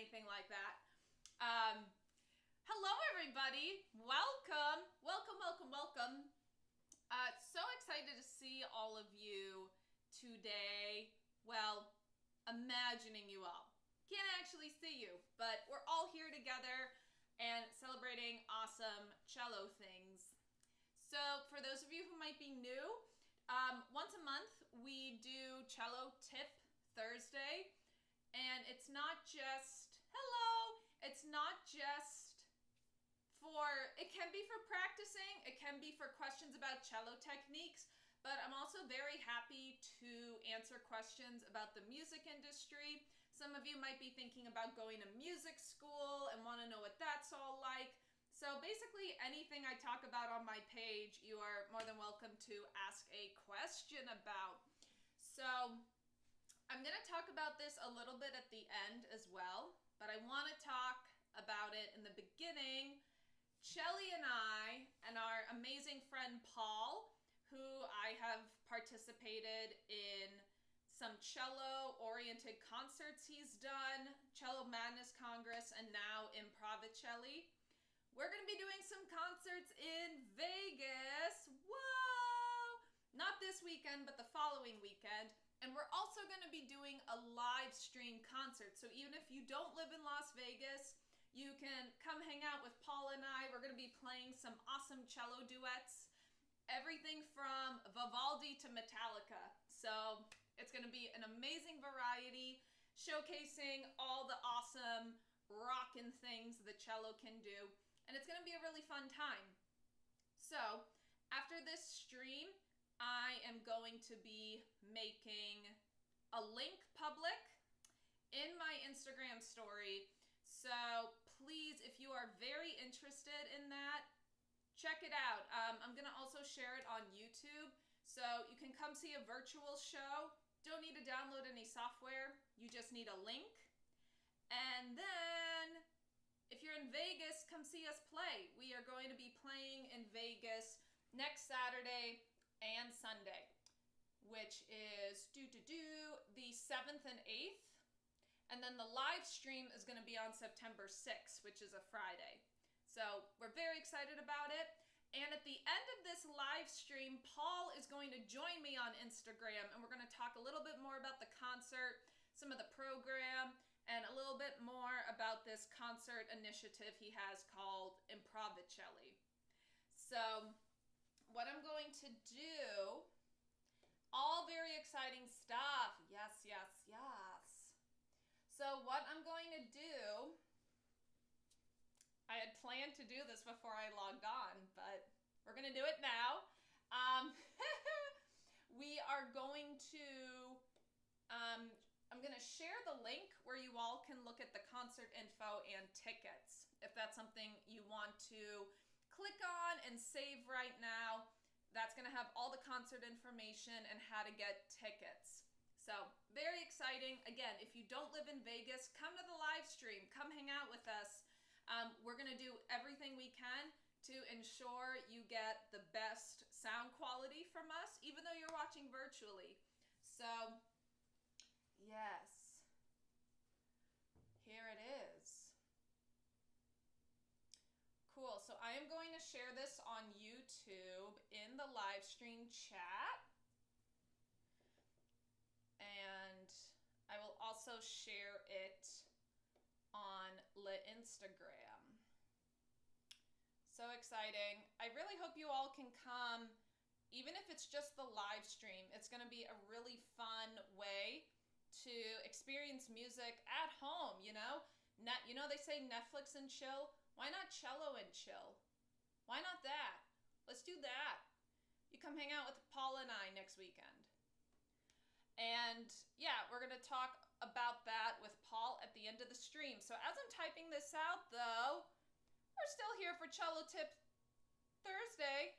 anything like that. Hello, everybody. Welcome. Welcome. So excited to see all of you today. Well, imagining you all. Can't actually see you, but we're all here together and celebrating awesome cello things. So for those of you who might be new, once a month we do Cello Tip Thursday, and it's not just, it's not just it can be for practicing, it can be for questions about cello techniques, but I'm also very happy to answer questions about the music industry. Some of you might be thinking about going to music school and want to know what that's all like. So basically anything I talk about on my page, you are more than welcome to ask a question about. So I'm going to talk about this a little bit at the end as well, but I want to talk about it in the beginning. Shelly and I and our amazing friend Paul, who I have participated in some cello-oriented concerts he's done, Cello Madness Congress, and now Improvicelli. We're going to be doing some concerts in Vegas. Whoa! Not this weekend, but the following weekend. And we're also going to be doing a live stream concert. So even if you don't live in Las Vegas, you can come hang out with Paul and I. We're going to be playing some awesome cello duets. Everything from Vivaldi to Metallica. So it's going to be an amazing variety, showcasing all the awesome rockin' things the cello can do. And it's going to be a really fun time. So after this stream, I am going to be making a link public in my Instagram story. So please, if you are very interested in that, check it out. I'm going to also share it on YouTube. So you can come see a virtual show. Don't need to download any software. You just need a link. And then if you're in Vegas, come see us play. We are going to be playing in Vegas next Saturday and Sunday, which is the 7th and 8th. And then the live stream is going to be on September 6th, which is a Friday. So we're very excited about it. And at the end of this live stream, Paul is going to join me on Instagram, and we're going to talk a little bit more about the concert, some of the program, and a little bit more about this concert initiative he has called Improvicelli. So what I'm going to do, all very exciting stuff. Yes. So what I'm going to do, I had planned to do this before I logged on, but we're going to do it now. We are going to, I'm going to share the link where you all can look at the concert info and tickets. If that's something you want to click on and save right now, that's going to have all the concert information and how to get tickets. So very exciting. Again, if you don't live in Vegas, come to the live stream. Come hang out with us. We're going to do everything we can to ensure you get the best sound quality from us, even though you're watching virtually. So yes, here it is. Cool. So I am going to share this on YouTube in the live stream chat. And I will also share it on Instagram. So exciting. I really hope you all can come, even if it's just the live stream. It's going to be a really fun way to experience music at home, you know? They say Netflix and chill. Why not cello and chill? Why not that? Let's do that. You come hang out with Paul and I next weekend. And yeah, we're going to talk about that with Paul at the end of the stream. So as I'm typing this out, though, we're still here for Cello Tip Thursday.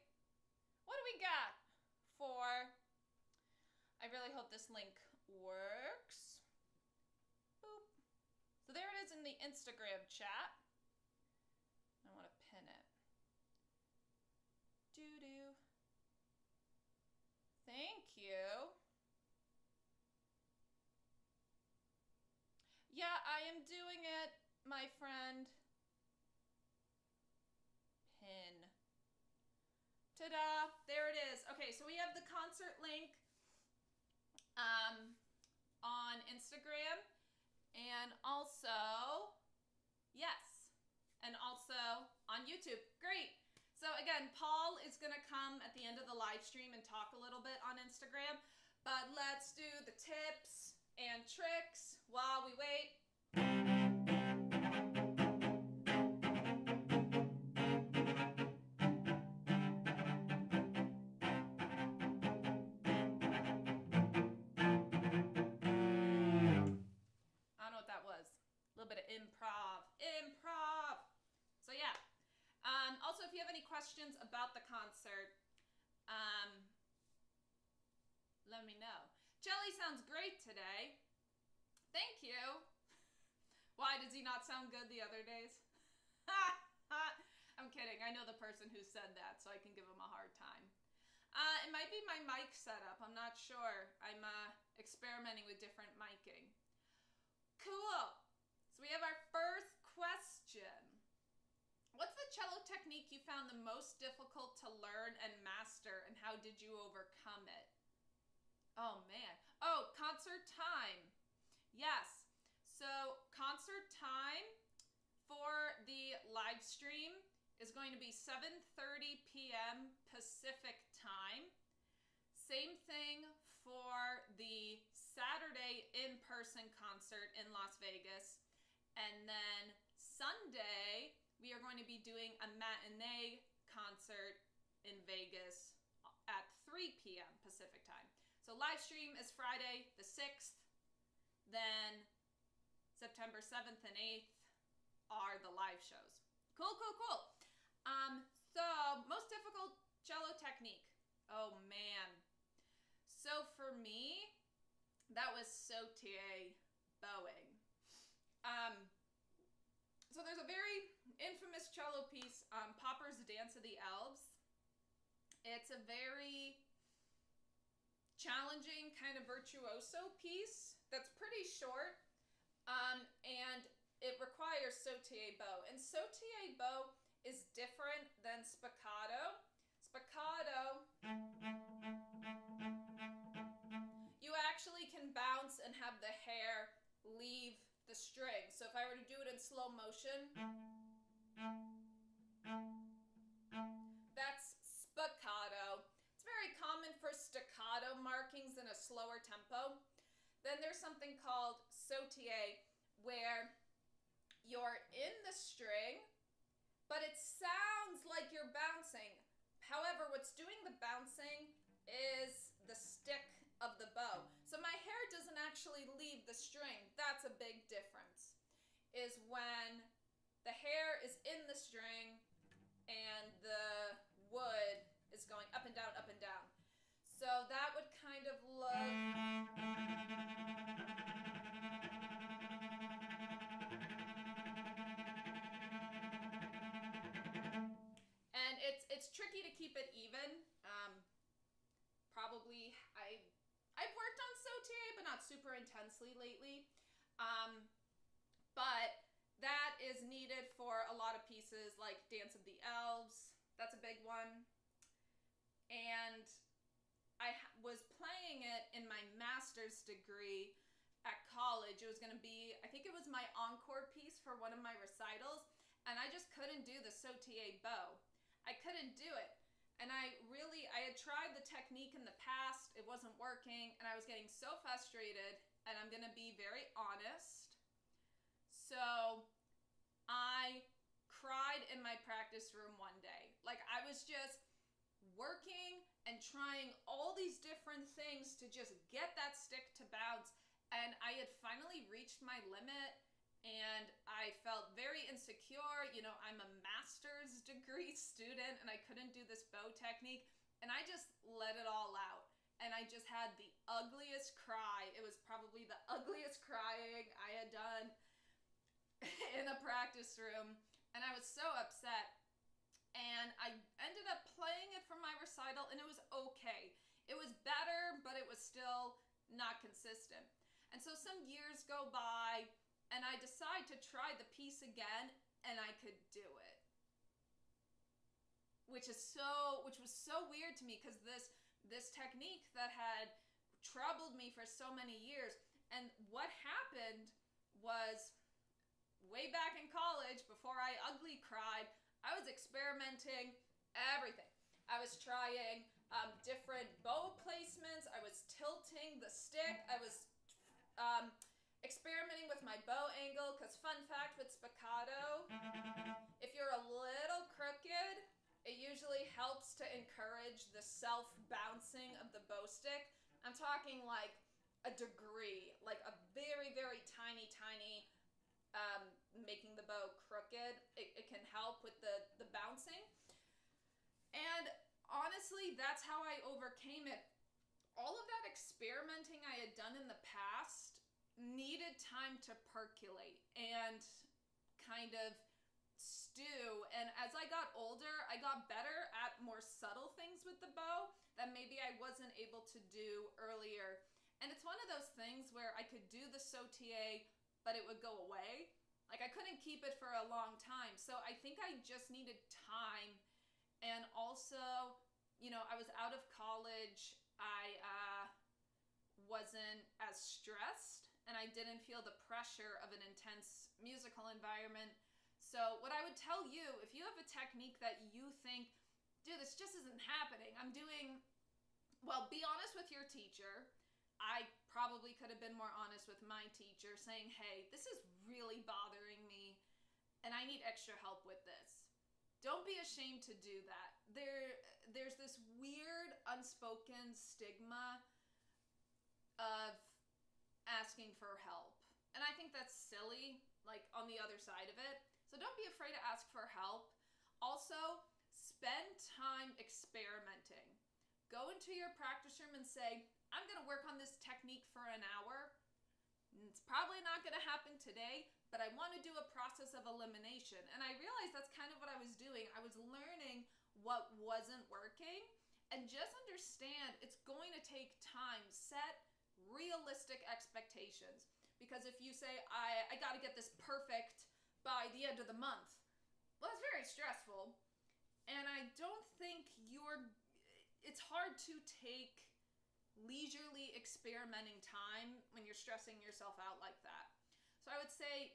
What do we got for... I really hope this link works. Boop. So there it is in the Instagram chat. I want to pin it. Doo-doo. Thank you. Yeah, I am doing it, my friend. Pin. Ta-da! There it is. Okay, so we have the concert link on Instagram, and also, yes, and also on YouTube. Great. So again, Paul is going to come at the end of the live stream and talk a little bit on Instagram, but let's do the tips and tricks while we wait. Improv. So yeah. Also, if you have any questions about the concert, let me know. Jelly sounds great today. Thank you. Why does he not sound good the other days? I'm kidding. I know the person who said that, so I can give him a hard time. It might be my mic setup. I'm not sure. I'm experimenting with different miking. Cool. So we have our first question. What's the cello technique you found the most difficult to learn and master, and how did you overcome it? Oh, man. Oh, concert time. Yes. So concert time for the live stream is going to be 7:30 p.m. Pacific time. Same thing for the Saturday in-person concert in Las Vegas. And then Sunday, we are going to be doing a matinee concert in Vegas at 3 p.m. Pacific time. So live stream is Friday the 6th. Then September 7th and 8th are the live shows. Cool, cool, cool. So most difficult cello technique. Oh, man. So for me, that was sauté bowing. So there's a very infamous cello piece, Popper's Dance of the Elves. It's a very challenging kind of virtuoso piece that's pretty short, and it requires sauté bow. And sauté bow is different than spiccato. Spiccato, you actually can bounce and have the hair leave the string. So if I were to do it in slow motion, that's spiccato. It's very common for staccato markings in a slower tempo. Then there's something called sauté, where you're in the string, but it sounds like you're bouncing. However, what's doing the bouncing is the stick of the bow. So my hair doesn't actually leave the string. That's a big difference, is when the hair is in the string and the wood is going up and down, up and down. So that would kind of look... And it's tricky to keep it even. Probably, I've worked on sauté, but not super intensely lately. But that is needed for a lot of pieces like Dance of the Elves. That's a big one. And I was playing it in my master's degree at college. It was going to be, I think it was my encore piece for one of my recitals, and I just couldn't do the sauté bow. I couldn't do it. And I had tried the technique in the past, it wasn't working, and I was getting so frustrated, and I'm gonna be very honest. So I cried in my practice room one day. Like, I was just working and trying all these different things to just get that stick to bounce, and I had finally reached my limit, and I felt very insecure. You know, I'm a master's degree student and I couldn't do this bow technique, and I just let it all out. And I just had the ugliest cry. It was probably the ugliest crying I had done in a practice room, and I was so upset. And I ended up playing it for my recital, and it was okay. It was better, but it was still not consistent. And so some years go by, and I decide to try the piece again, and I could do it. Which was so weird to me, because this technique that had troubled me for so many years. And what happened was, way back in college, before I ugly cried, I was experimenting everything. I was trying different bow placements. I was tilting the stick. I was experimenting with my bow angle, because fun fact with spiccato, if you're a little crooked, it usually helps to encourage the self-bouncing of the bow stick. I'm talking like a degree, like a very, very tiny, making the bow crooked. It can help with the bouncing. And honestly, that's how I overcame it. All of that experimenting I had done in the past needed time to percolate and kind of stew. And as I got older, I got better at more subtle things with the bow that maybe I wasn't able to do earlier. And it's one of those things where I could do the sautier, but it would go away. Like, I couldn't keep it for a long time. So I think I just needed time. And also, I was out of college. I wasn't as stressed, and I didn't feel the pressure of an intense musical environment. So what I would tell you, if you have a technique that you think, dude, this just isn't happening, be honest with your teacher. I probably could have been more honest with my teacher, saying, hey, this is really bothering me, and I need extra help with this. Don't be ashamed to do that. There's this weird unspoken stigma of asking for help. And I think that's silly, like on the other side of it. So don't be afraid to ask for help. Also, spend time experimenting. Go into your practice room and say, I'm going to work on this technique for an hour. It's probably not going to happen today, but I want to do a process of elimination. And I realized that's kind of what I was doing. I was learning what wasn't working, and just understand it's going to take time. Set realistic expectations. Because if you say, I got to get this perfect by the end of the month, well, it's very stressful. And I don't think it's hard to take leisurely experimenting time when you're stressing yourself out like that. So I would say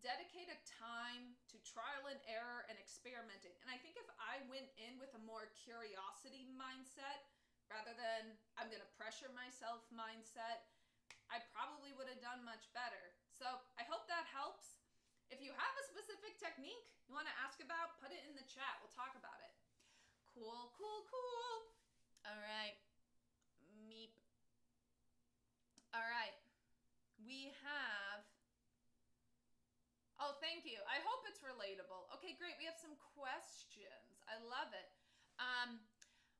dedicate a time to trial and error and experimenting. And I think if I went in with a more curiosity mindset rather than I'm going to pressure myself mindset, I probably would have done much better. So I hope that helps. If you have a specific technique you want to ask about, put it in the chat. We'll talk about it. Cool. All right. Meep. All right. We have... Oh, thank you. I hope it's relatable. Okay, great. We have some questions. I love it.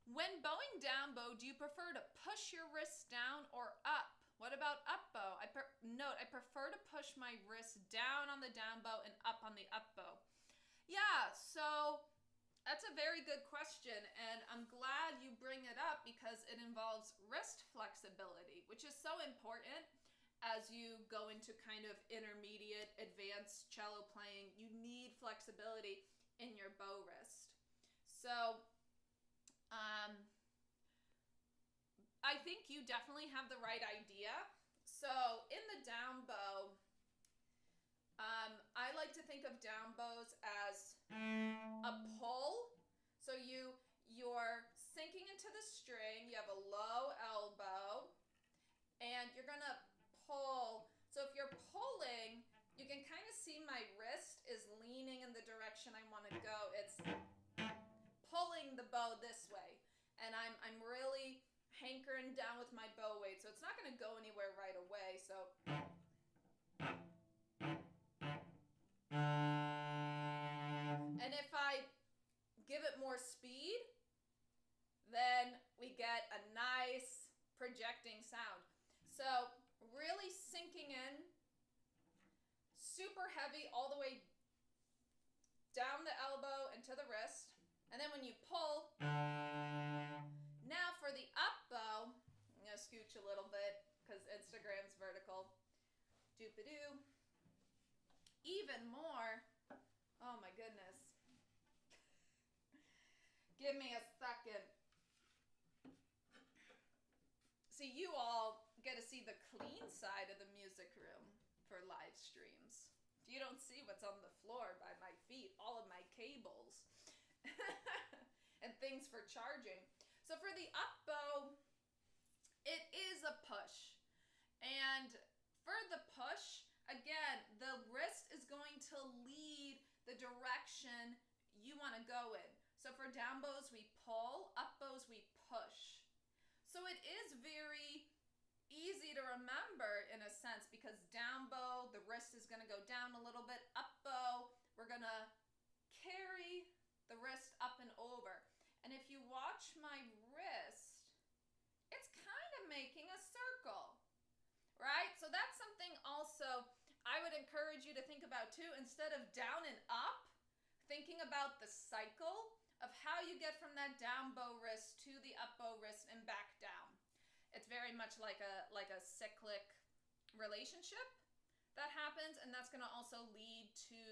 When bowing down bow, do you prefer to push your wrists down or up? What about up bow? I prefer to push my wrist down on the down bow and up on the up bow. Yeah, so that's a very good question, and I'm glad you bring it up because it involves wrist flexibility, which is so important as you go into kind of intermediate, advanced cello playing. You need flexibility in your bow wrist. So, I think you definitely have the right idea. So in the down bow, I like to think of down bows as a pull. So you're sinking into the string, you have a low elbow, and you're gonna pull. So if you're pulling, you can kind of see my wrist is leaning in the direction I want to go. It's pulling the bow this way, and I'm really hankering down with my bow weight, so it's not going to go anywhere right away. So and if I give it more speed, then we get a nice projecting sound. So really sinking in, super heavy all the way down the elbow and to the wrist. And then when you pull, now for the up bow, I'm going to scooch a little bit because Instagram's vertical. Doop-a-doo. even more. Oh my goodness. Give me a second. See, you all get to see the clean side of the music room for live streams. You don't see what's on the floor by my feet, all of my cables and things for charging. So for the up bow, it is a push. And for the push, again, the wrist is going to lead the direction you want to go in. So for down bows, we pull, up bows, we push. So it is very easy to remember in a sense, because down bow, the wrist is going to go down a little bit. Up bow, we're going to carry the wrist up and over. And if you watch my wrist, it's kind of making a circle, right? So that's something also I would encourage you to think about too. Instead of down and up, thinking about the cycle of how you get from that down bow wrist to the up bow wrist and back down. It's very much like a cyclic relationship that happens, and that's going to also lead to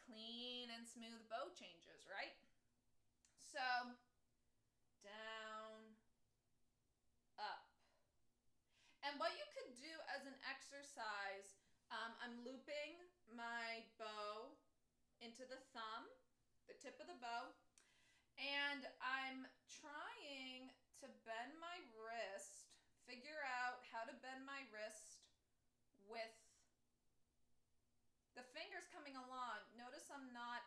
clean and smooth bow changes, right? So, down, up. And what you could do as an exercise, I'm looping my bow into the thumb, the tip of the bow, and I'm trying to bend my wrist, figure out how to bend my wrist with the fingers coming along. Notice I'm not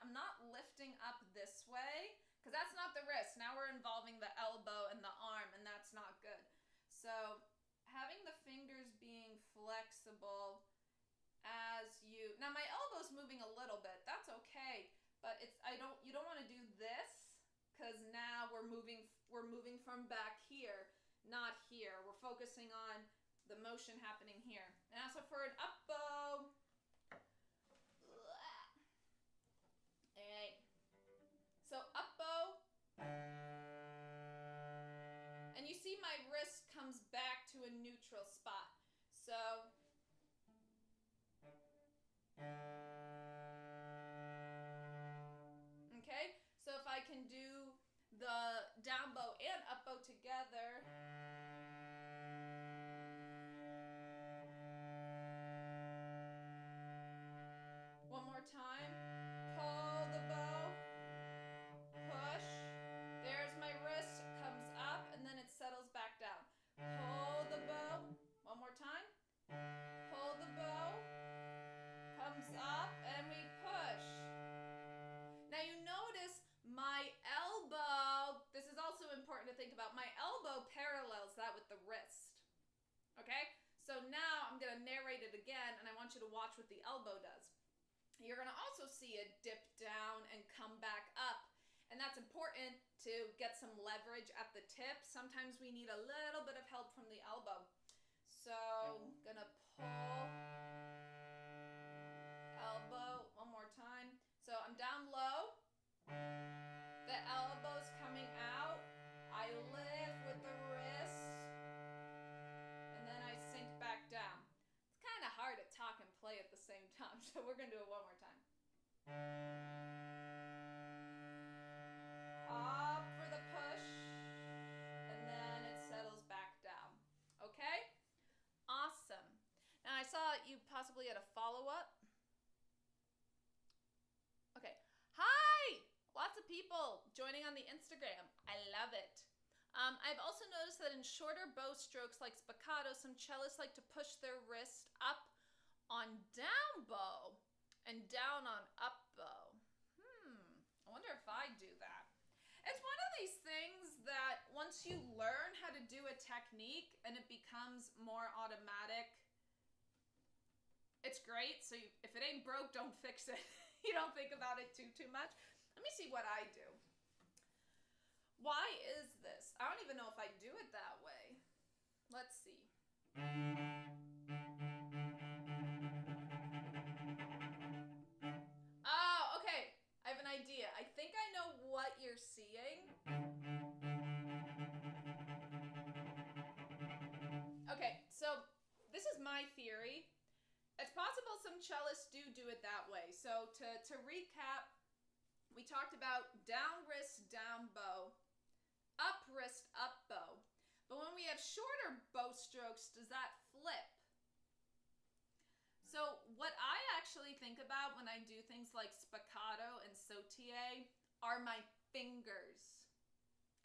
lifting up this way, because that's not the wrist. Now we're involving the elbow and the arm, and that's not good. So having the fingers being flexible as you, now my elbow's moving a little bit, that's okay. But you don't want to do this, because now we're moving from back here, not here. We're focusing on the motion happening here. And also for an up bow, alright. So up bow, and you see my wrist comes back to a neutral spot. So so if I can do the down bow and up bow together. One more time. Pull the bow. Push. There's my wrist. It comes up and then it settles back down. Pull the bow. One more time. Pull the bow. Comes up and we push. Now you notice my elbow, this is also important to think about, my elbow parallels that with the wrist, okay? So now I'm going to narrate it again, and I want you to watch what the elbow does. You're going to also see it dip down and come back up, and that's important to get some leverage at the tip. Sometimes we need a little bit of help from the elbow. So I'm going to pull, elbow, one more time. So I'm down low. The elbow's coming out. I lift with the wrist. And then I sink back down. It's kind of hard to talk and play at the same time, so we're going to do it one more time. Up for the push. And then it settles back down. Okay? Awesome. Now I saw you possibly had a follow-up. Okay. Hi! Lots of people joining on the Instagram. I love it. I've also noticed that in shorter bow strokes like spiccato, some cellists like to push their wrist up on down bow and down on up bow. I wonder if I do that. It's one of these things that once you learn how to do a technique and it becomes more automatic, it's great. So if it ain't broke, don't fix it. You don't think about it too much. Let me see what I do. Why is this? I don't even know if I do it that way. Let's see. Oh, okay. I have an idea. I think I know what you're seeing. Okay, so this is my theory. It's possible some cellists do it that way. So to recap, we talked about down wrist, down bow, up wrist, up bow. But when we have shorter bow strokes, does that flip? So what I actually think about when I do things like spiccato and sautier are my fingers.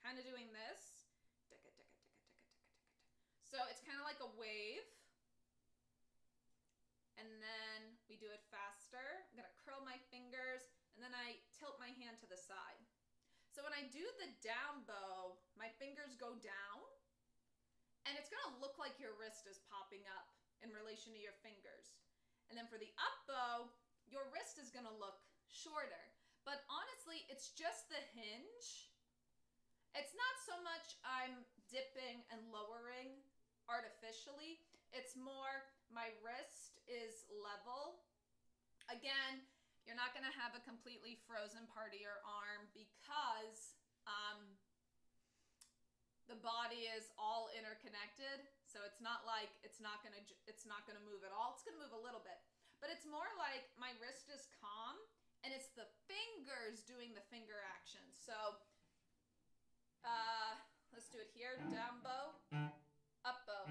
Kind of doing this. So it's kind of like a wave. And then we do it faster. I'm gonna curl my fingers and then I tilt my hand to the side. So when I do the down bow, my fingers go down and it's gonna look like your wrist is popping up in relation to your fingers. And then for the up bow, your wrist is gonna look shorter. But honestly, it's just the hinge. It's not so much I'm dipping and lowering artificially. It's more my wrist is level. Again, you're not going to have a completely frozen part of your arm because the body is all interconnected. So it's not like it's not going to move at all. It's going to move a little bit. But it's more like my wrist is calm and it's the fingers doing the finger action. So let's do it here. Down bow, up bow.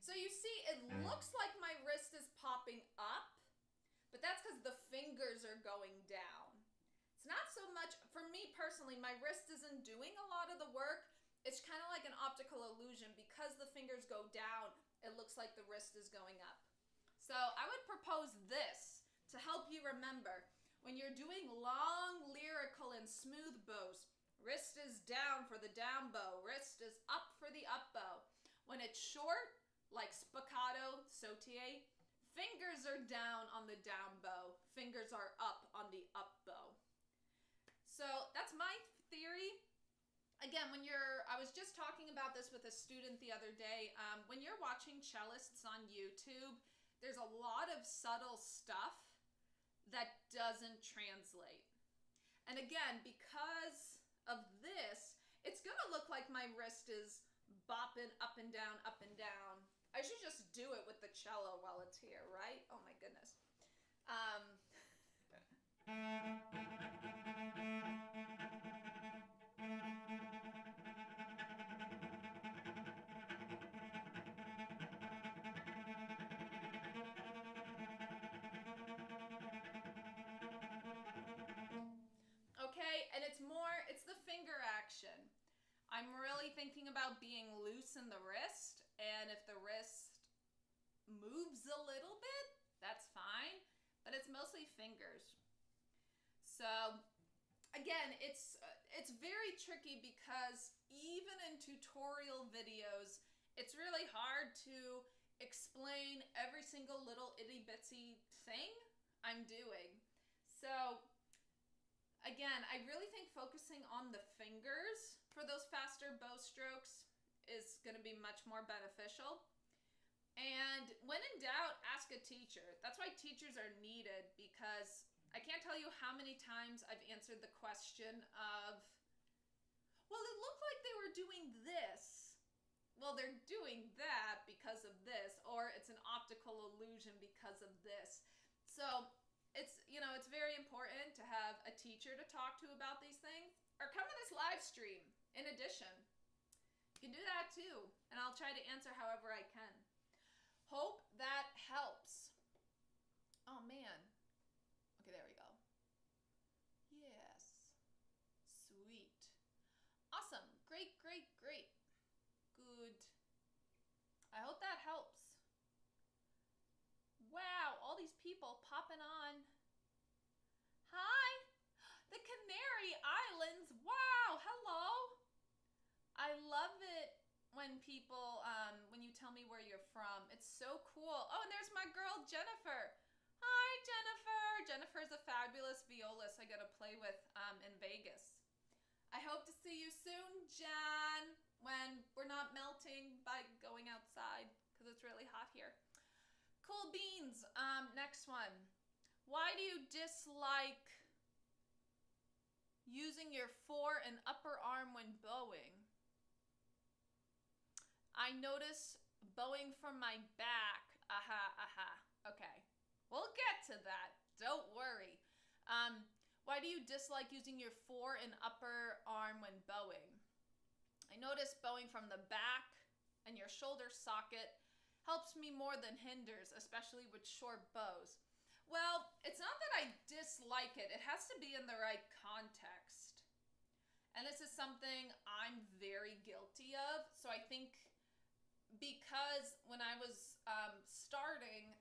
So you see, it looks like my wrist is popping up, but that's because the fingers are going down. It's not so much, for me personally, my wrist isn't doing a lot of the work. It's kind of like an optical illusion. Because the fingers go down, it looks like the wrist is going up. So I would propose this to help you remember. When you're doing long, lyrical, and smooth bows, wrist is down for the down bow, wrist is up for the up bow. When it's short, like spiccato, sautier, fingers are down on the down bow, fingers are up on the up bow. So that's my theory. Again, I was just talking about this with a student the other day. When you're watching cellists on YouTube, there's a lot of subtle stuff that doesn't translate. And again, because of this, it's gonna look like my wrist is bopping up and down, up and down. I should just do it with the cello while it's here, right? Oh my goodness. Okay, and it's the finger action. I'm really thinking about being loose in the wrist, and if the wrist moves a little bit, that's fine, but it's mostly fingers. So again, it's very tricky because even in tutorial videos, it's really hard to explain every single little itty bitsy thing I'm doing. So again, I really think focusing on the fingers for those faster bow strokes is going to be much more beneficial. And when in doubt, ask a teacher. That's why teachers are needed, because I can't tell you how many times I've answered the question of, well, it looked like they were doing this. Well, they're doing that because of this, or it's an optical illusion because of this. So it's very important to have a teacher to talk to about these things, or come to this live stream in addition. You can do that too, and I'll try to answer however I can. Hope that helps. Oh man. Okay, there we go. Yes. Sweet. Awesome. Great, great, great. Good. I hope that helps. Wow, all these people popping on. Hi, the Canary Islands. Wow, hello. I love it when people, when you tell me where you're from. It's so cool. Oh, and there's my girl, Jennifer. Hi, Jennifer. Jennifer's a fabulous violist I get to play with in Vegas. I hope to see you soon, Jan, when we're not melting by going outside because it's really hot here. Cool beans. Next one. Why do you dislike using your fore and upper arm when bowing? I notice bowing from my back, Aha, aha. Okay. We'll get to that. Don't worry. Why do you dislike using your fore and upper arm when bowing? I notice bowing from the back and your shoulder socket helps me more than hinders, especially with short bows. Well, it's not that I dislike it. It has to be in the right context. And this is something I'm very guilty of. So I think because when I was starting,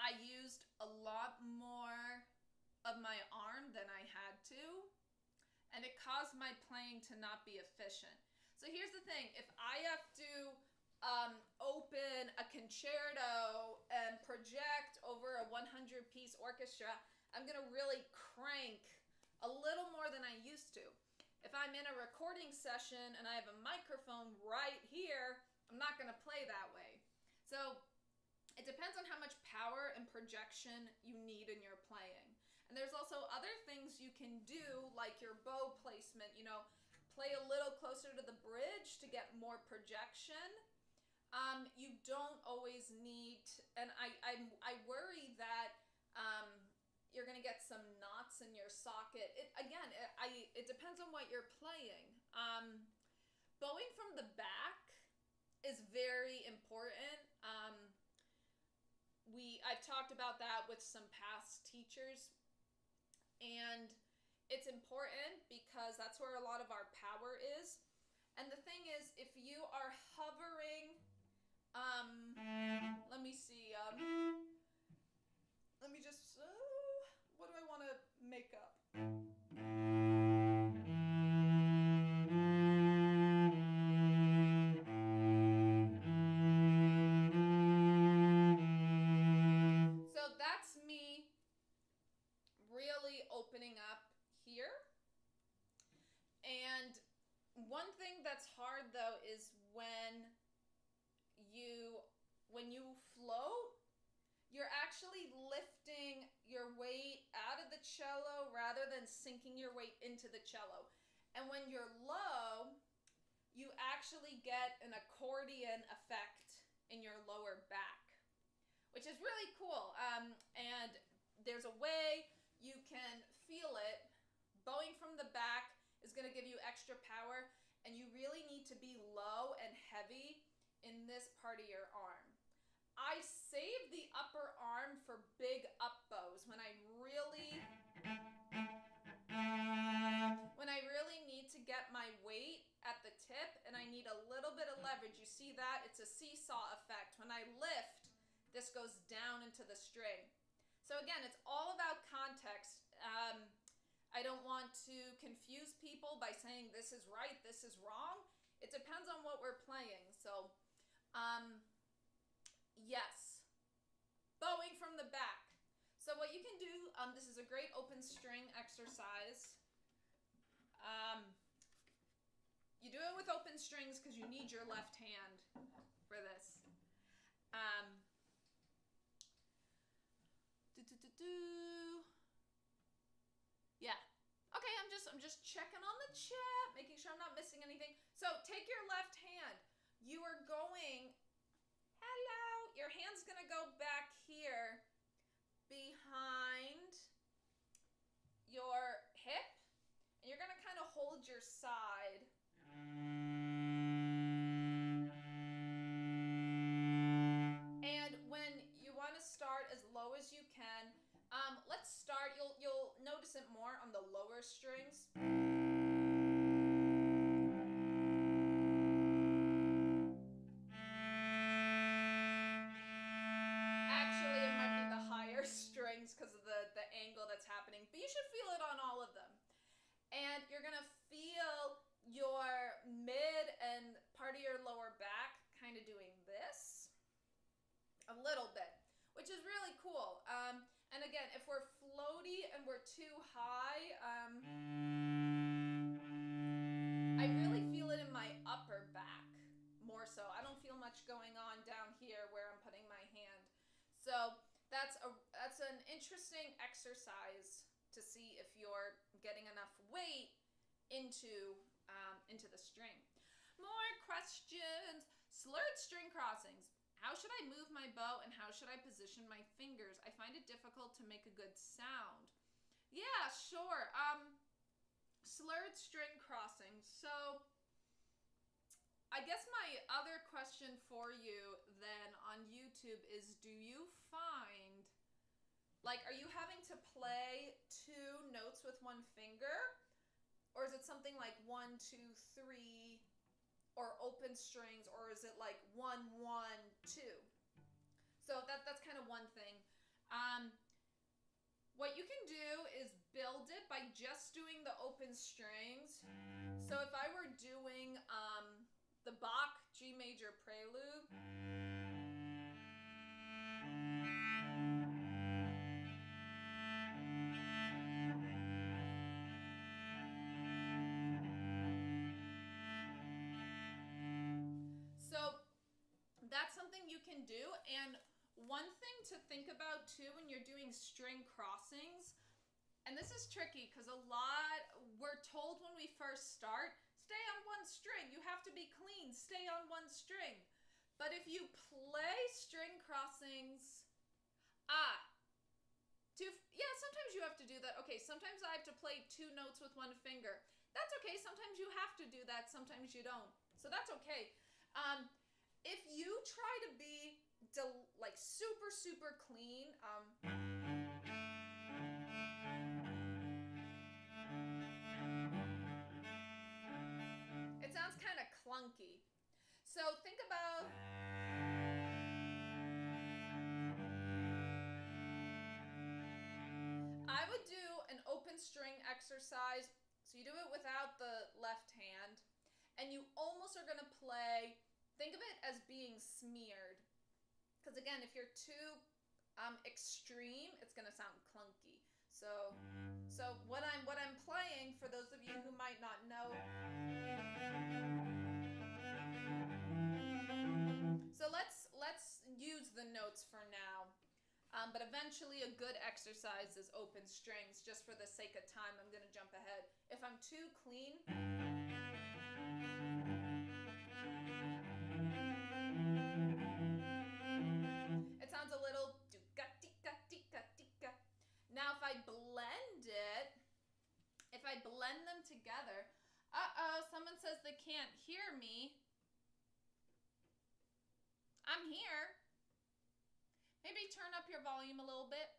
I used a lot more of my arm than I had to, and it caused my playing to not be efficient. So here's the thing, if I have to open a concerto and project over a 100-piece orchestra, I'm gonna really crank a little more than I used to. If I'm in a recording session and I have a microphone right here, I'm not gonna play that way. So it depends on how much power and projection you need in your playing. And there's also other things you can do, like your bow placement, you know, play a little closer to the bridge to get more projection. You don't always need, and I worry that you're gonna get some knots in your socket. It depends on what you're playing. Bowing from the back is very important. I've talked about that with some past teachers, and it's important because that's where a lot of our power is. And the thing is, if you are hovering, let me see, let me just, what do I want to make up? So that's me really opening up here. And one thing that's hard though is when you float, you're actually lifting your weight out of the cello rather than sinking your weight into the cello. And when you're low, you actually get an accordion effect in your lower back, which is really cool. And there's a way you can feel it. Bowing from the back is going to give you extra power, and you really need to be low and heavy in this part of your arm. I save the upper arm for big up bows when I really need to get my weight at the tip and I need a little bit of leverage. You see that? It's a seesaw effect. When I lift, this goes down into the string. So again, it's all about context. I don't want to confuse people by saying this is right, this is wrong. It depends on what we're playing. So, yes. Bowing from the back. So what you can do, this is a great open string exercise. You do it with open strings because you need your left hand for this. Yeah. Okay, I'm just checking on the chat, making sure I'm not missing anything. So take your left hand. You are going, hello, your hand's gonna go back here behind your hip, and you're gonna kind of hold your side. And when you want to start as low as you can, let's start, you'll notice it more on the lower strings. Actually, it might be the higher strings because of the angle that's happening, but you should feel it on all of them. And you're gonna feel your mid and part of your lower back kind of doing this a little bit, which is really cool. And again, if we're floaty and we're too high, I really feel it in my upper back more so. I don't feel much going on down here where I'm putting my hand. So that's an interesting exercise to see if you're getting enough weight into the string. More questions. Slurred string crossings. How should I move my bow and how should I position my fingers? I find it difficult to make a good sound. Yeah, sure. Slurred string crossings. So I guess my other question for you then on YouTube is, do you find, like, are you having to play 2 notes with 1 finger? Or is it something like 1, 2, 3, or open strings, or is it like 1, 1, 2? So that's kind of one thing. What you can do is build it by just doing the open strings. So if I were doing the Bach G major prelude, so that's something you can do. And one thing to think about too when you're doing string crossings, and this is tricky because we're told when we first start, stay on 1 string. You have to be clean, stay on 1 string. But if you play string crossings, sometimes you have to do that. Okay, sometimes I have to play 2 notes with 1 finger. That's okay. Sometimes you have to do that. Sometimes you don't. So that's okay. If you try to be like super, super clean, it sounds kind of clunky. So think about, I would do an open string exercise. So you do it without the left hand, and you almost are going to play, think of it as being smeared. Because again, if you're too extreme, it's going to sound clunky. So what I'm playing, for those of you who might not know, so let's use the notes for now. But eventually a good exercise is open strings. Just for the sake of time, I'm going to jump ahead. If I'm too clean, it sounds a little do-ga-tika-tika-tika. Now if I blend them together, someone says they can't hear me. I'm here. Maybe turn up your volume a little bit,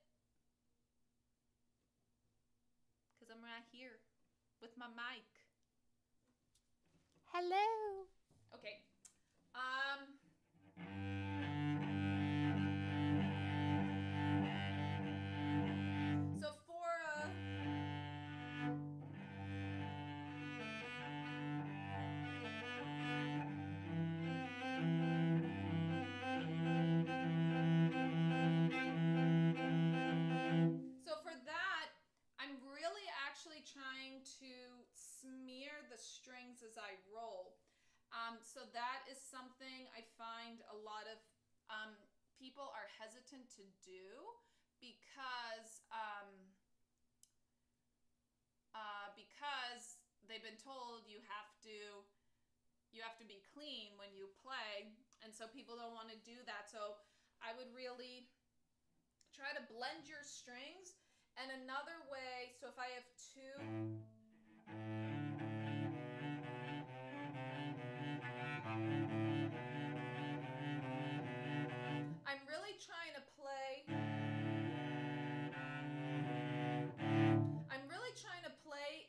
because I'm right here with my mic. Hello. Okay. So for that, I'm really actually trying to smear the strings as I roll. So that is something I find a lot of people are hesitant to do because they've been told you have to be clean when you play, and so people don't want to do that. So I would really try to blend your strings. And another way, so if I have 2, I'm really trying to play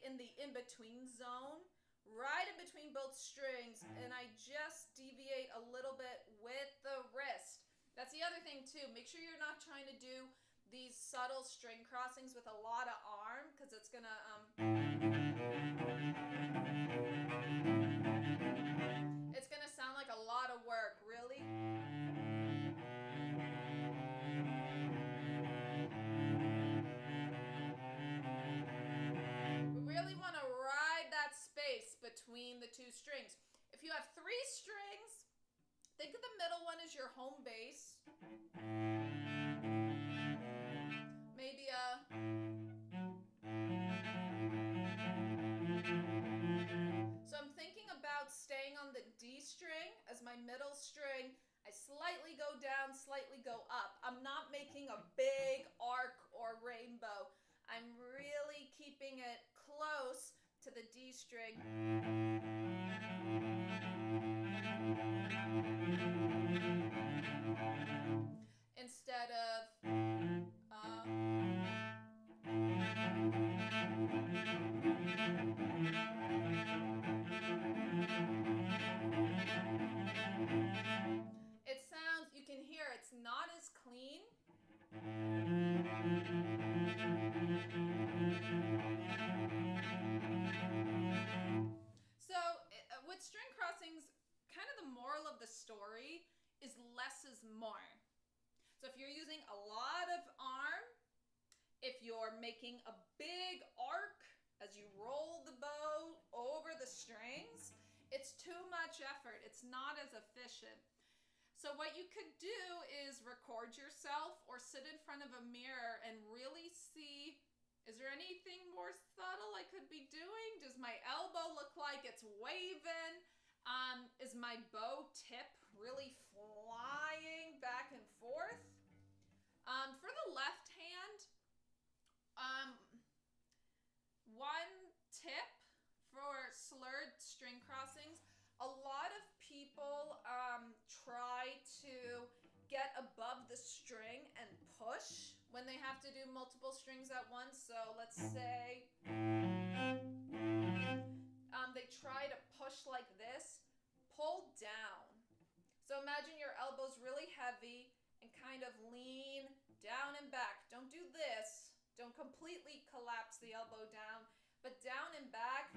in the in-between zone, right in between both strings, and I just deviate a little bit with the wrist. That's the other thing too. Make sure you're not trying to do these subtle string crossings with a lot of arm, because it's gonna sound like a lot of work, really. We really want to ride that space between the 2 strings. If you have 3 strings, think of the middle one as your home base. Maybe so I'm thinking about staying on the D string as my middle string. I slightly go down, slightly go up. I'm not making a big arc or rainbow. I'm really keeping it close to the D string. Instead of it sounds, you can hear it's not as clean. So with string crossings, kind of the moral of the story is less is more. So if you're using a lot of arm, if you're making a big arc as you roll the bow over the strings, it's too much effort. It's not as efficient. So what you could do is record yourself or sit in front of a mirror and really see, is there anything more subtle I could be doing? Does my elbow look like it's waving? Is my bow tip really flying back and forth? For the left hand, one tip for slurred string crossings, a lot of people try to get above the string and push when they have to do multiple strings at once. So let's say they try to push like this, pull down. So imagine your elbows really heavy and kind of lean down and back. Don't do this. Don't completely collapse the elbow down, but down and back.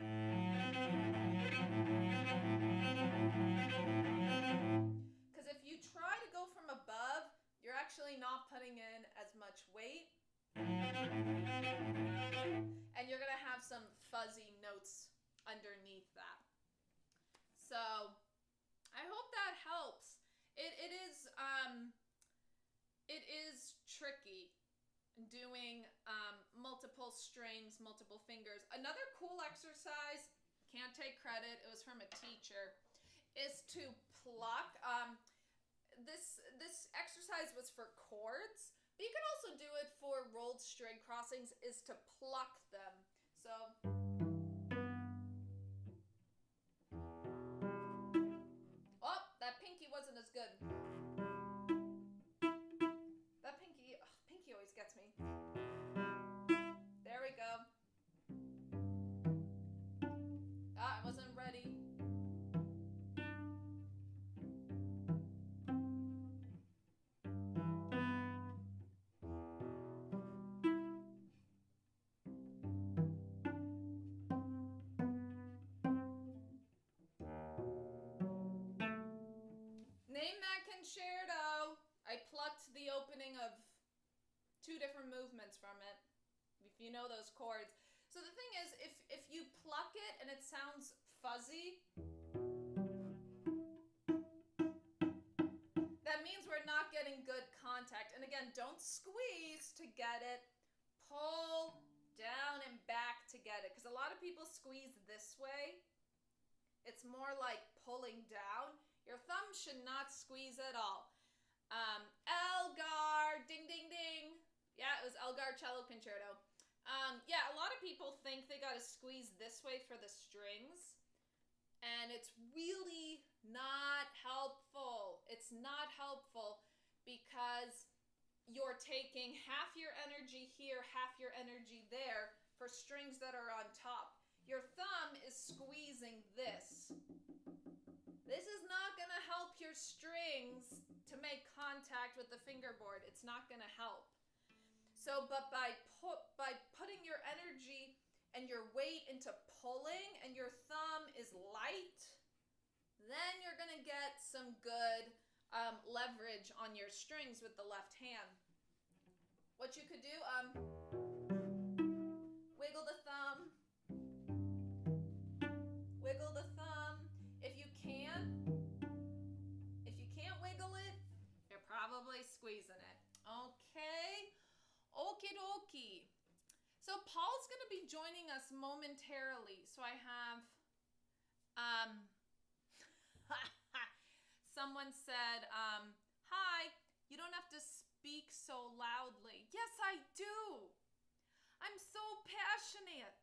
Because if you try to go from above, you're actually not putting in as much weight. And you're going to have some fuzzy notes underneath that. So I hope that helps. It is tricky doing multiple strings, multiple fingers. Another cool exercise, can't take credit, it was from a teacher, is to pluck. This exercise was for chords, but you can also do it for rolled string crossings, is to pluck them. So oh, that pinky wasn't as good. That pinky always gets me. There we go. Ah, I wasn't ready. Name that concerto. I plucked the opening of 2 different movements from it, if you know those chords. So the thing is, if you pluck it and it sounds fuzzy, that means we're not getting good contact. And again, don't squeeze to get it. Pull down and back to get it. Because a lot of people squeeze this way. It's more like pulling down. Your thumb should not squeeze at all. Elgar, ding, ding, ding. Yeah, it was Elgar Cello Concerto. Yeah, a lot of people think they gotta squeeze this way for the strings, and it's really not helpful. It's not helpful because you're taking half your energy here, half your energy there for strings that are on top. Your thumb is squeezing this. This is not gonna help your strings to make contact with the fingerboard. It's not gonna help. So, but by putting your energy and your weight into pulling and your thumb is light, then you're gonna get some good leverage on your strings with the left hand. What you could do, wiggle the thumb, wiggle the thumb. If you can't wiggle it, you're probably squeezing it. Okay. Okie dokie. So Paul's going to be joining us momentarily. So I have some Someone said, hi, you don't have to speak so loudly. Yes, I do. I'm so passionate.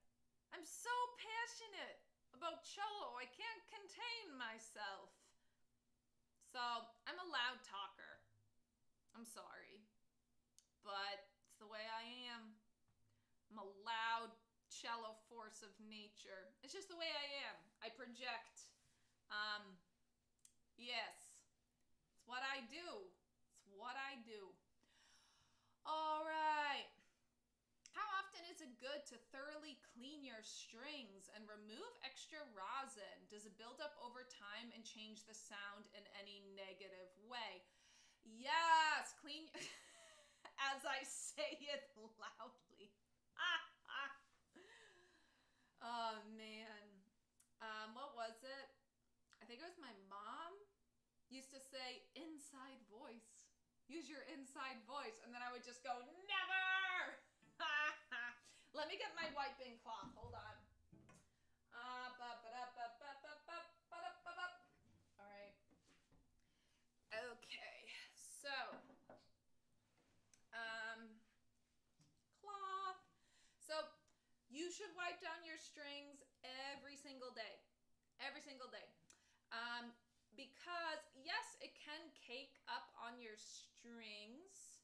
I'm so passionate about cello. I can't contain myself. So I'm a loud talker. I'm sorry, but it's the way I am. I'm a loud cello force of nature. It's just the way I am. I project. Yes, it's what I do. It's what I do. All right. How often is it good to thoroughly clean your strings and remove extra rosin? Does it build up over time and change the sound in any negative way? Yes, clean as I say it loudly. Oh man. What was it? I think it was my mom used to say inside voice. Use your inside voice. And then I would just go, never! Let me get my wiping cloth. Hold on. All right. Okay. So, cloth. So, you should wipe down your strings every single day. Every single day. Because, yes, it can cake up on your strings.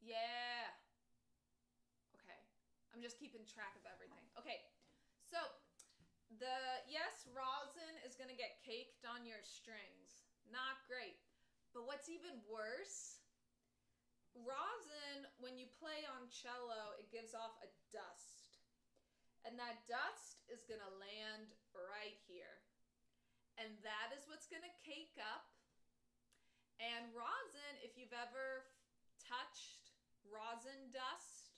Yeah. Okay. I'm just keeping track of everything. Okay. So, yes, rosin is going to get caked on your strings. Not great. But what's even worse, rosin, when you play on cello, it gives off a dust. And that dust is going to land right here. And that is what's going to cake up. And rosin, if you've ever touched rosin dust,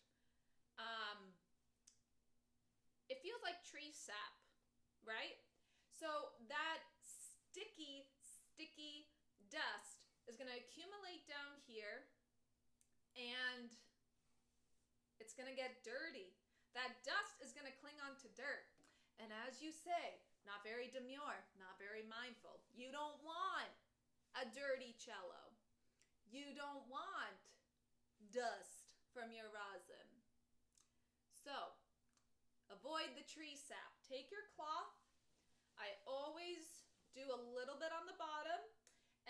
it feels like tree sap, right? So that sticky dust is going to accumulate down here and it's going to get dirty. That dust is going to cling onto dirt. And as you say, not very demure, not very mindful. You don't want a dirty cello. You don't want dust from your rosin. So, avoid the tree sap. Take your cloth. I always do a little bit on the bottom,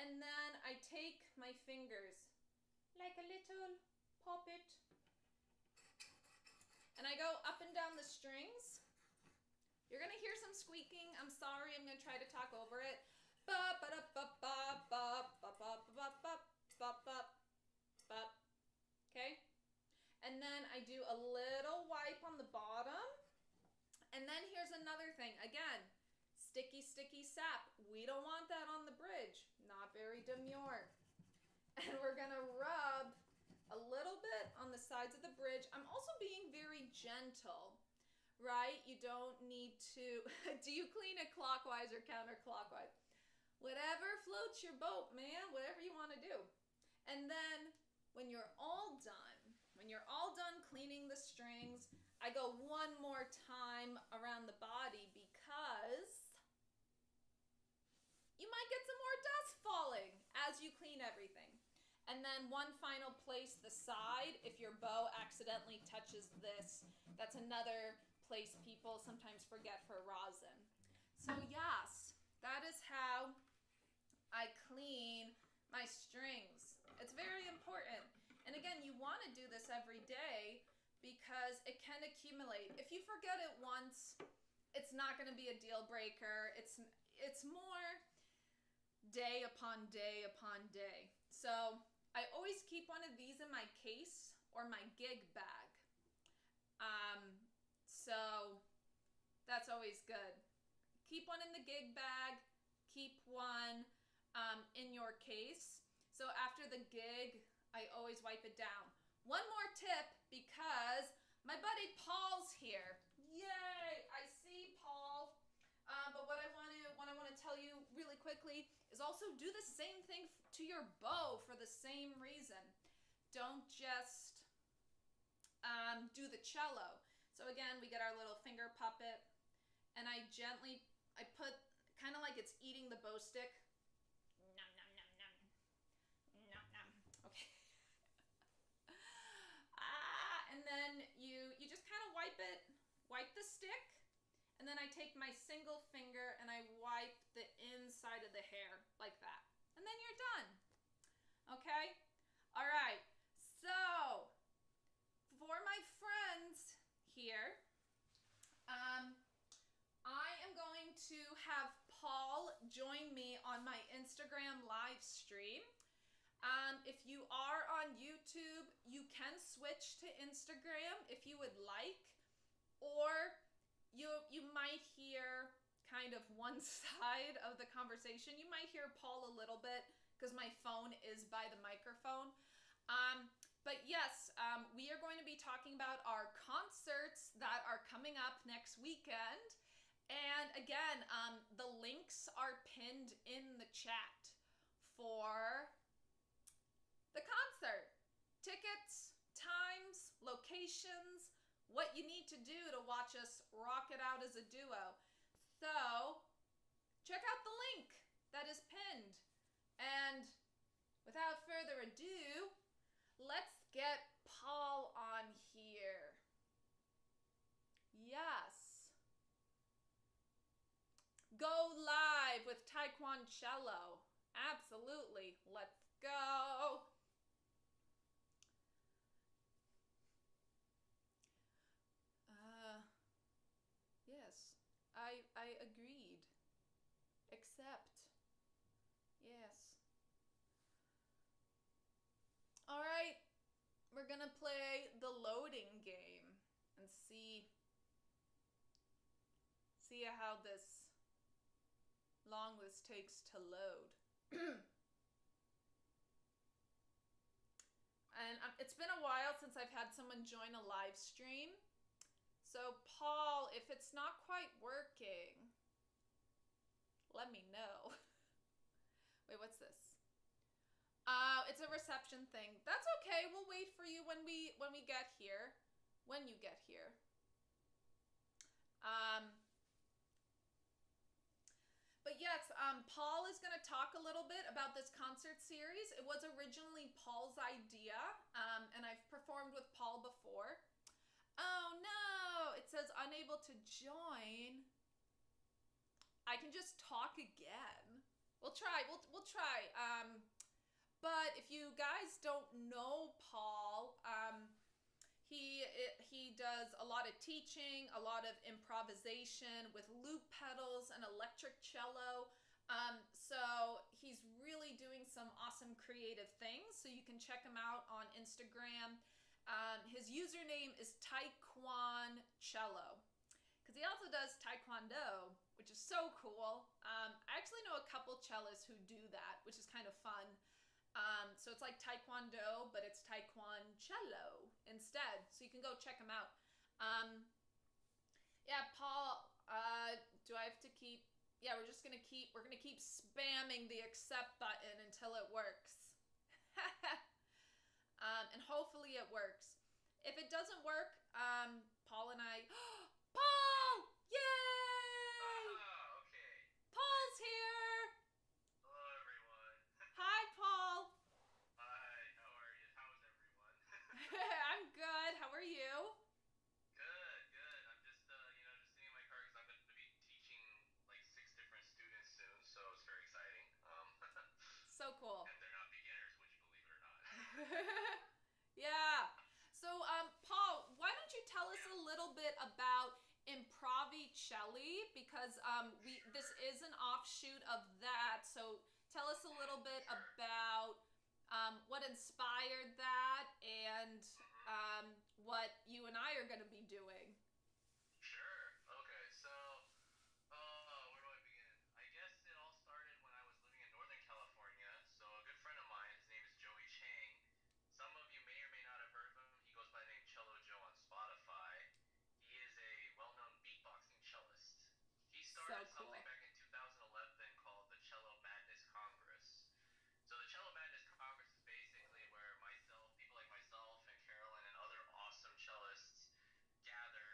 and then I take my fingers like a little puppet, and I go up and down the strings. You're going to hear some squeaking. I'm sorry. I'm going to try to talk over it. Okay? And then I do a little wipe on the bottom. And then here's another thing. Again, sticky sap. We don't want that on the bridge. Not very demure. And we're going to rub a little bit on the sides of the bridge. I'm also being very gentle. Right? You don't need to... Do you clean it clockwise or counterclockwise? Whatever floats your boat, man. Whatever you want to do. And then when you're all done cleaning the strings, I go one more time around the body because you might get some more dust falling as you clean everything. And then one final place, the side. If your bow accidentally touches this, that's another place people sometimes forget for rosin. So yes, that is how I clean my strings. It's very important. And again, you want to do this every day because it can accumulate. If you forget it once, it's not going to be a deal breaker. It's more day upon day upon day. So I always keep one of these in my case or my gig bag. So that's always good. Keep one in the gig bag. Keep one in your case. So after the gig, I always wipe it down. One more tip, because my buddy Paul's here. Yay! I see Paul. But what I want to tell you really quickly is also do the same thing to your bow for the same reason. Don't just do the cello. So again, we get our little finger puppet, and I put kind of like it's eating the bow stick. Nom, nom, nom, nom. Nom, nom. Okay. And then you just kind of wipe the stick, and then I take my single finger and I wipe the inside of the hair like that. And then you're done. Okay? All right. So, for my friends here, I am going to have Paul join me on my Instagram live stream. If you are on YouTube, you can switch to Instagram if you would like, or you might hear kind of one side of the conversation. You might hear Paul a little bit because my phone is by the microphone. But yes, we are going to be talking about our concerts that are coming up next weekend. And again, the links are pinned in the chat for the concert. Tickets, times, locations, what you need to do to watch us rock it out as a duo. So, check out the link that is pinned. And without further ado, let's get Paul on here. Yes. Go live with Taekwondo Cello. Absolutely. Let's go. Yes, I agreed. Accept. Yes. All right, we're gonna play the loading game and see how long this takes to load. And it's been a while since I've had someone join a live stream. So, Paul, if it's not quite working, let me know. Wait, what's this? It's a reception thing. That's okay. We'll wait for you when we get here. When you get here. But yes, Paul is going to talk a little bit about this concert series. It was originally Paul's idea, and I've performed with Paul before. Oh no, it says unable to join. I can just talk again. We'll try. We'll try. But if you guys don't know Paul, he does a lot of teaching, a lot of improvisation with loop pedals and electric cello. So he's really doing some awesome creative things. So you can check him out on Instagram. His username is Taekwondo Cello, because he also does Taekwondo, which is so cool. I actually know a couple cellists who do that, which is kind of fun. So it's like Taekwondo, but it's Taekwondo Cello instead. So you can go check him out. Yeah, Paul, do I have to keep... Yeah, we're gonna keep spamming the accept button until it works. And hopefully it works. If it doesn't work, Paul and I... Paul! Yay! Okay. Paul's here! Hello, everyone. Hi, Paul. Hi, how are you? How's everyone? I'm good. How are you? Good, good. I'm just, just sitting in my car because I'm going to be teaching like 6 different students soon, so it's very exciting. So cool. And they're not beginners, would you believe it or not? Yeah. So, Paul, why don't you tell us a little bit about Improvicelli, because this is an offshoot of that. So, tell us a little bit about what inspired that and what you and I are going to be doing. Sure. Okay, so, where do I begin? I guess it all started when I was living in Northern California. So a good friend of mine, his name is Joey Chang. Some of you may or may not have heard of him. He goes by the name Cello Joe on Spotify. He is a well-known beatboxing cellist. He started So cool. something back in 2011 called the Cello Madness Congress. So the Cello Madness Congress is basically where people like myself and Carolyn and other awesome cellists gather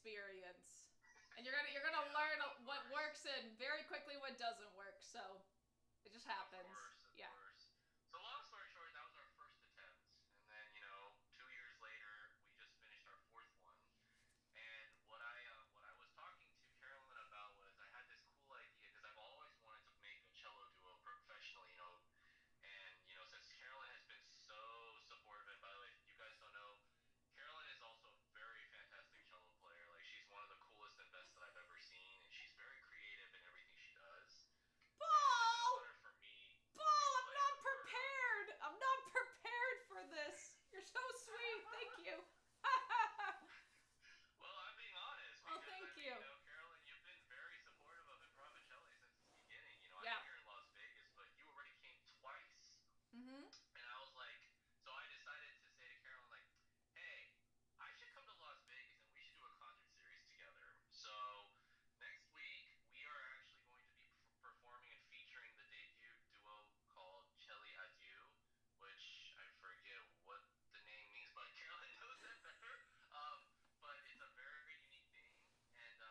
experience. And you're gonna learn what works and very quickly what doesn't work. So it just happens. Of course. So long story short, that was our first attempt, and then 2 years later, we just finished our fourth one. And what I was talking to Carolyn about was I had this cool idea because I've always wanted to make a cello duo professionally, and since Carolyn has been so supportive, and by the way, if you guys don't know, Carolyn is also a very fantastic cello player. Like she's one of the coolest and best that I've ever seen, and she's very creative in everything she does. And it's an honor for me to Paul, I'm play not with her. prepared. I'm not prepared for this. You're so sweet. Thank you. Well, I'm being honest Oh, because thank you. Carolyn, you've been very supportive of Improvicelli since the beginning. I Yeah. know you're in Las Vegas, but you already came twice. Mm-hmm. And I was like, so I decided to say to Carolyn, like, hey, I should come to Las Vegas and we should do a concert series together. So next week we are actually going to be performing and featuring the debut duo called Celli Adieu, which I forget what the name means, but Carolyn knows that better. But it's a very unique name, and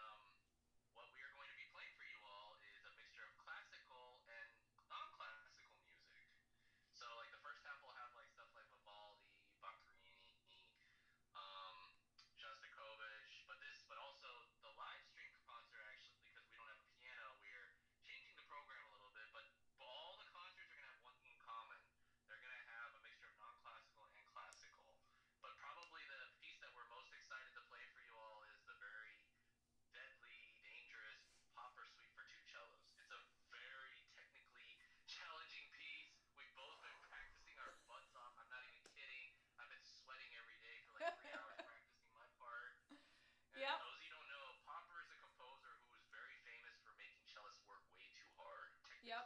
what we are going to be playing for you all is a mixture of classical and non-classical music. So like the first half will have like stuff like Vivaldi, Boccherini, um, Shostakovich, but also the live stream concert actually because we don't have a piano, we're changing the program a little bit, but all the concerts are gonna have one thing in common. They're gonna have a mixture of non-classical and classical. But probably the piece that we're most excited to play for you all is the very deadly, dangerous Popper Suite for two cellos. It's a very technically challenging piece. We've both been practicing our butts off. I'm not even kidding. I've been sweating every day for like 3 hours practicing my part. And Yep. those of you who don't know, Popper is a composer who is very famous for making cellists work way too hard, technically. Yep.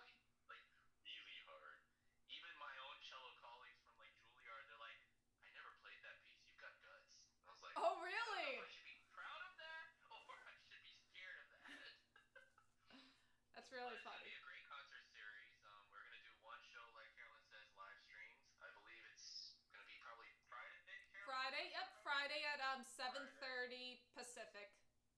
Like, really hard. Even my own cello colleagues from like Juilliard, they're like, I never played that piece. You've got guts. And I was like, Oh, I don't know really? if I should be proud of that or I should be scared of that. That's really It's going to funny. be a great concert series. We're going to do one show, like Carolyn says, live streams. I believe it's going to be probably Friday, Carolyn? Friday. Yep. Friday at 7:30 Friday. Pacific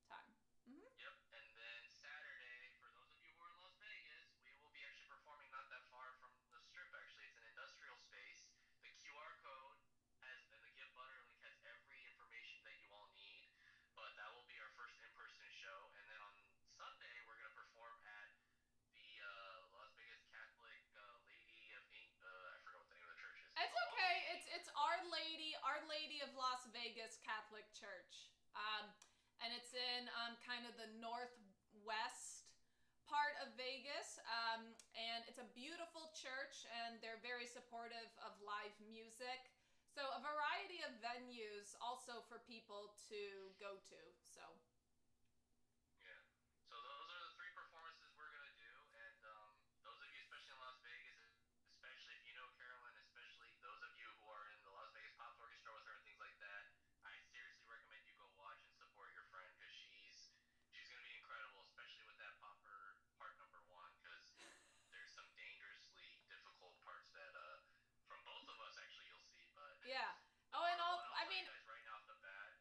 time. Mm-hmm. Yep. And then Saturday, for those of you who are in Las Vegas, we will be actually performing not that far from the strip, actually. It's an industrial space. The QR code has, and the Give Butter link has every information that you all need. But that will be our first in-person show. And then on Sunday, we're going to perform at the Las Vegas Catholic Lady of I forgot what the name of the church is. It's okay. It's Our Lady of Las Vegas Catholic Church. And it's in kind of the northwest part of Vegas. And it's a beautiful church, and they're very supportive of live music. So a variety of venues also for people to go to. So Yeah. So those are the three performances we're gonna do, and those of you, especially in Las Vegas, especially if you know Carolyn, especially those of you who are in the Las Vegas Pops Orchestra with her and things like that, I seriously recommend you go watch and support your friend because she's gonna be incredible, especially with that popper part number one, because there's some dangerously difficult parts that from both of us actually you'll see, but yeah. Oh, and all I mean, guys right off the bat.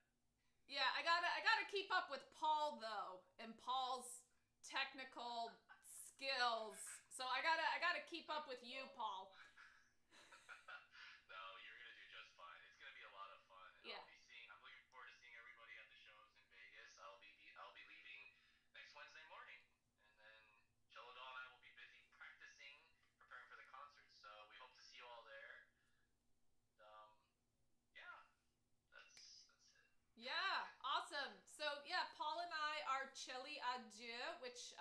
yeah, I gotta keep up with Paul though, and Paul's technical skills. So I gotta keep up with you, Paul. No, you're gonna do just fine. It's gonna be a lot of fun. And Yeah. I'm looking forward to seeing everybody at the shows in Vegas. I'll be leaving next Wednesday morning, and then Cello Doll and I will be busy practicing, preparing for the concert. So we hope to see you all there. Yeah, that's it. Yeah, awesome. So yeah, Paul and I are Celli Adieu, which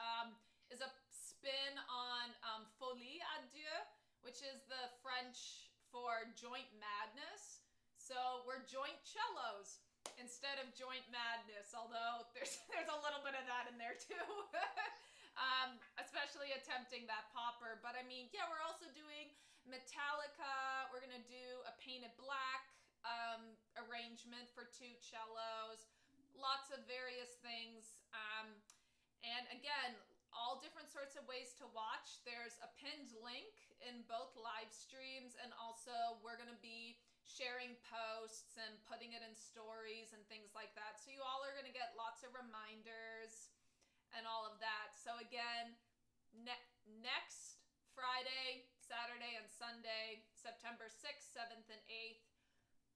is a spin on Folie Adieu, which is the French for joint madness. So we're joint cellos instead of joint madness, although there's a little bit of that in there too. Especially attempting that popper. But I mean, yeah, we're also doing Metallica. We're gonna do a Painted Black arrangement for two cellos. Lots of various things. And again, all different sorts of ways to watch. There's a pinned link in both live streams, and also we're gonna be sharing posts and putting it in stories and things like that. So you all are going to get lots of reminders and all of that. So again, next Friday, Saturday, and Sunday, September 6th, 7th, and 8th,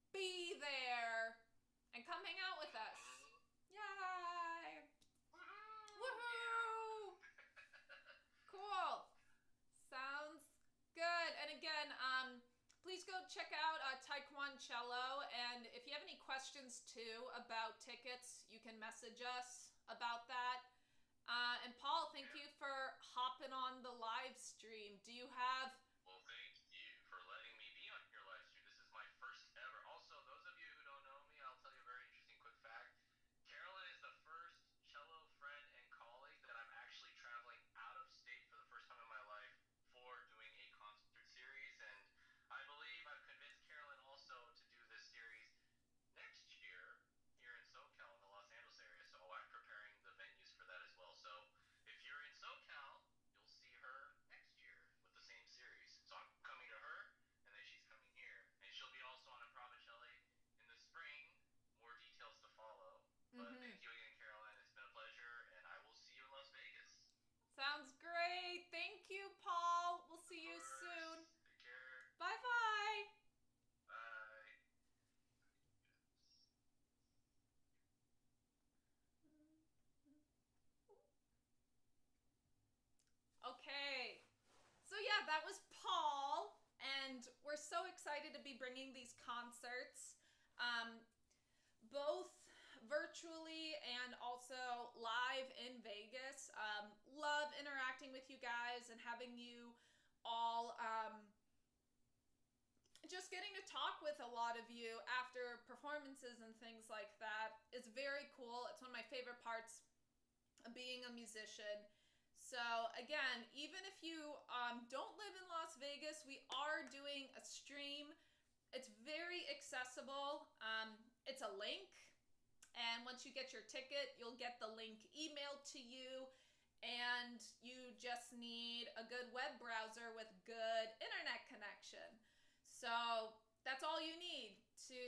be there and come hang out with us. Yay! Woohoo! Cool. Sounds good. And again, please go check out Taekwondo Cello. And if you have any questions too about tickets, you can message us about that. And Paul, thank you for hopping on the live stream. Do you have... Well, thank you for letting me be on your live stream. This is my first ever. Also, those of you who don't know me, I'll tell you a very interesting quick fact. Carolyn is the first cello friend and colleague that I'm actually traveling out of state for the first time in my life for doing a concert series. And I believe I've convinced Carolyn also to do this series next year here in SoCal in the Los Angeles area. So I'm preparing the venues for that as well. So if you're in SoCal, you'll see her next year with the same series. So I'm coming to her, and then she's coming here. And she'll be also on Improvicelli in the spring. More details to follow. But thank you again, Caroline. It's been a pleasure, and I will see you in Las Vegas. Sounds great. Thank you, Paul. We'll see you soon. Take care. Bye-bye. Bye. Okay. So yeah, that was Paul. And we're so excited to be bringing these concerts, both virtually and also live in Vegas. Love interacting with you guys and having you all, just getting to talk with a lot of you after performances and things like that is very cool. It's one of my favorite parts of being a musician. So again, even if you don't live in Las Vegas, we are doing a stream. It's very accessible. It's a link. And once you get your ticket, you'll get the link emailed to you. And you just need a good web browser with good internet connection. So that's all you need to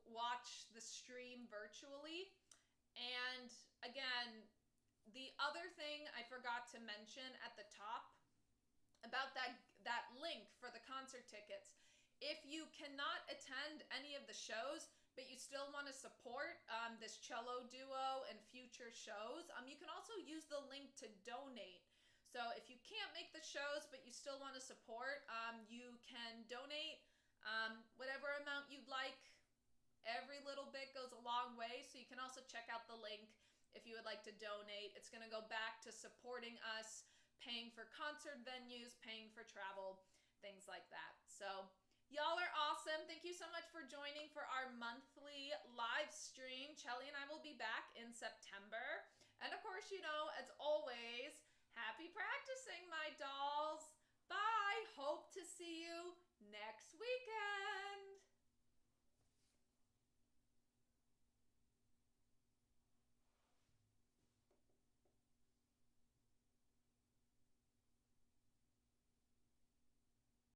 watch the stream virtually. And again, the other thing I forgot to mention at the top about that link for the concert tickets, if you cannot attend any of the shows, but you still want to support this cello duo and future shows, you can also use the link to donate. So if you can't make the shows, but you still want to support, you can donate whatever amount you'd like. Every little bit goes a long way. So you can also check out the link if you would like to donate. It's going to go back to supporting us, paying for concert venues, paying for travel, things like that. So y'all are awesome. Thank you so much for joining for our monthly live stream. Chelly and I will be back in September. And of course, you know, as always, happy practicing, my dolls. Bye. Hope to see you next weekend.